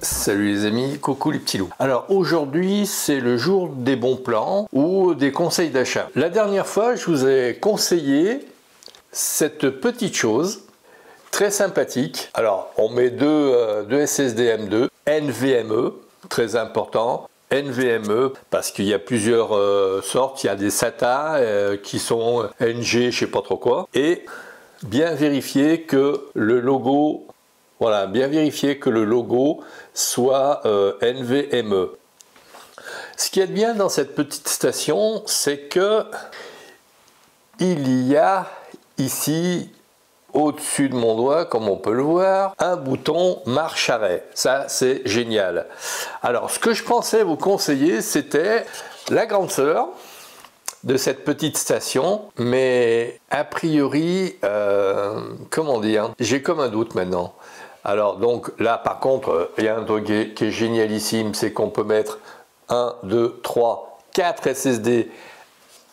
Salut les amis, coucou les petits loups. Alors aujourd'hui c'est le jour des bons plans ou des conseils d'achat. La dernière fois je vous ai conseillé cette petite chose très sympathique. Alors on met deux SSD M2, NVMe, très important. NVMe parce qu'il y a plusieurs sortes, il y a des SATA qui sont NG, je sais pas trop quoi. Et bien vérifier que le logo, voilà, bien vérifier que le logo soit NVMe. Ce qui est bien dans cette petite station, c'est que il y a ici, au-dessus de mon doigt, comme on peut le voir, un bouton marche-arrêt. Ça, c'est génial. Alors, ce que je pensais vous conseiller, c'était la grande sœur de cette petite station, mais a priori, comment dire, j'ai comme un doute maintenant. Alors donc là par contre, il y a un truc qui est génialissime, c'est qu'on peut mettre 1, 2, 3, 4 SSD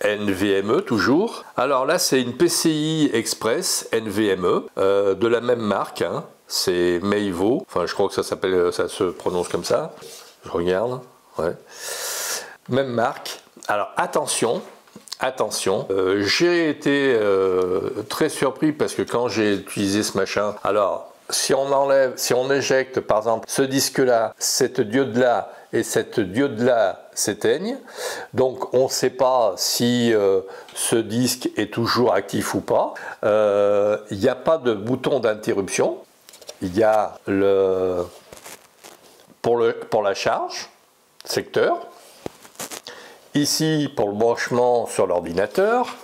NVMe toujours. Alors là c'est une PCI Express NVMe de la même marque, hein. C'est Meivo, enfin je crois que ça s'appelle, ça se prononce comme ça. Je regarde, ouais. Même marque. Alors attention, j'ai été très surpris parce que quand j'ai utilisé ce machin, alors si on enlève, si on éjecte par exemple ce disque là, cette diode là et cette diode là s'éteignent, donc on ne sait pas si ce disque est toujours actif ou pas. Il n'y a pas de bouton d'interruption, il y a le pour la charge secteur. Ici, pour le branchement sur l'ordinateur,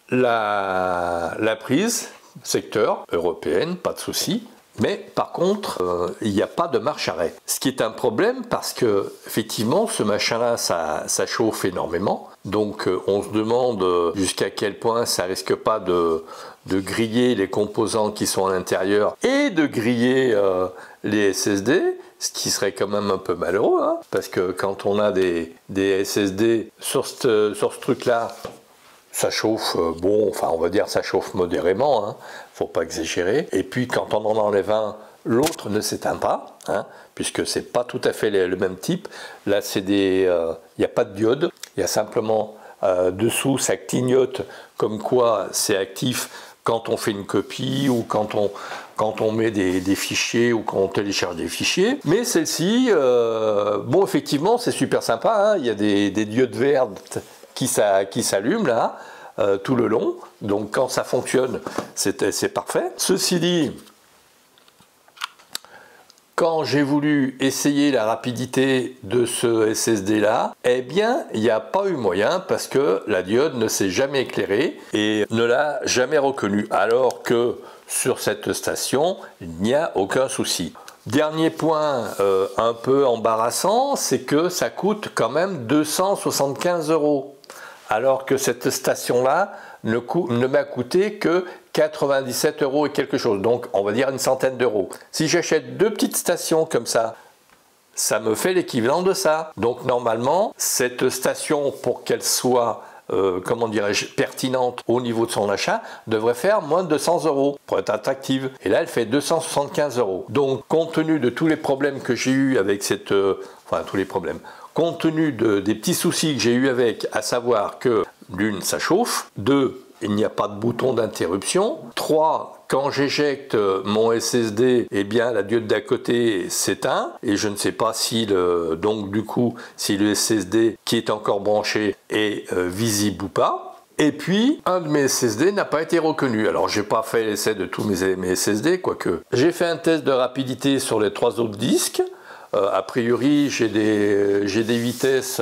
la prise secteur européenne, pas de souci. Mais par contre, il n'y a pas de marche-arrêt. Ce qui est un problème parce que, effectivement, ce machin-là, ça chauffe énormément. Donc, on se demande jusqu'à quel point ça risque pas de griller les composants qui sont à l'intérieur et de griller les SSD. Ce qui serait quand même un peu malheureux, hein, parce que quand on a des SSD sur ce truc-là, ça chauffe, bon, enfin on va dire ça chauffe modérément, hein, faut pas exagérer. Et puis quand on en enlève un, l'autre ne s'éteint pas, hein, puisque c'est pas tout à fait le même type. Là, c'est il n'y a pas de diode, il y a simplement dessous, ça clignote comme quoi c'est actif quand on fait une copie ou quand on met des fichiers ou quand on télécharge des fichiers. Mais celle-ci, bon, effectivement, c'est super sympa, hein. Il y a des diodes vertes qui s'allument là, tout le long. Donc quand ça fonctionne, c'est parfait. Ceci dit, quand j'ai voulu essayer la rapidité de ce SSD là, eh bien il n'y a pas eu moyen parce que la diode ne s'est jamais éclairée et ne l'a jamais reconnue, alors que sur cette station il n'y a aucun souci. Dernier point un peu embarrassant, c'est que ça coûte quand même 275 €, alors que cette station là ne m'a coûté que 97 € et quelque chose, donc on va dire une centaine d'euros. Si j'achète deux petites stations comme ça, ça me fait l'équivalent de ça. Donc normalement, cette station, pour qu'elle soit, comment dirais-je, pertinente au niveau de son achat, devrait faire moins de 200 € pour être attractive. Et là, elle fait 275 €. Donc compte tenu de tous les problèmes que j'ai eu avec cette... enfin, tous les problèmes. Compte tenu des petits soucis que j'ai eu avec, à savoir que, d'une, ça chauffe, deux, il n'y a pas de bouton d'interruption, 3, quand j'éjecte mon SSD, eh bien la diode d'à côté s'éteint, et je ne sais pas si donc du coup, si le SSD qui est encore branché est visible ou pas. Et puis, un de mes SSD n'a pas été reconnu. Alors, j'ai pas fait l'essai de tous mes SSD, quoique. J'ai fait un test de rapidité sur les 3 autres disques. A priori, j'ai des vitesses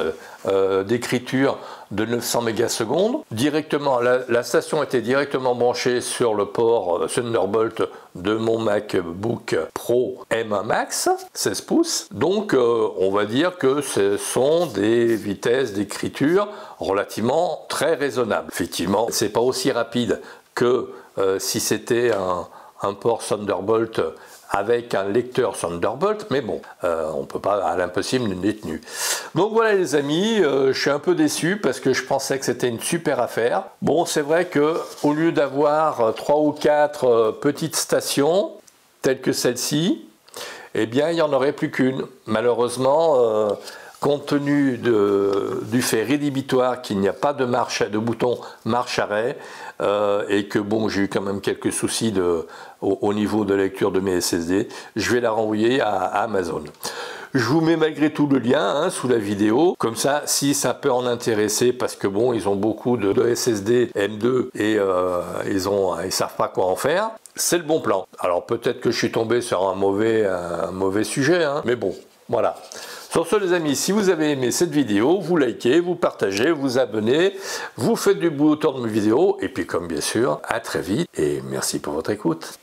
d'écriture de 900 mégasecondes. Directement, la station était directement branchée sur le port Thunderbolt de mon MacBook Pro M1 Max, 16 pouces. Donc, on va dire que ce sont des vitesses d'écriture relativement très raisonnables. Effectivement, c'est pas aussi rapide que si c'était un port Thunderbolt avec un lecteur Thunderbolt, mais bon, on peut pas, à l'impossible n'est tenu. Donc voilà les amis, je suis un peu déçu parce que je pensais que c'était une super affaire. Bon, c'est vrai que au lieu d'avoir 3 ou 4 petites stations, telle que celle-ci, eh bien, il n'y en aurait plus qu'une. Malheureusement, compte tenu du fait rédhibitoire qu'il n'y a pas de bouton marche-arrêt, et que bon, j'ai eu quand même quelques soucis au niveau de lecture de mes SSD, je vais la renvoyer à Amazon. Je vous mets malgré tout le lien sous la vidéo, comme ça, si ça peut en intéresser, parce que bon, ils ont beaucoup de SSD M2 et ils savent pas quoi en faire, c'est le bon plan. Alors peut-être que je suis tombé sur un mauvais sujet, mais bon, voilà. Sur ce les amis, si vous avez aimé cette vidéo, vous likez, vous partagez, vous abonnez, vous faites du bout autour de mes vidéos, et puis comme bien sûr, à très vite, et merci pour votre écoute.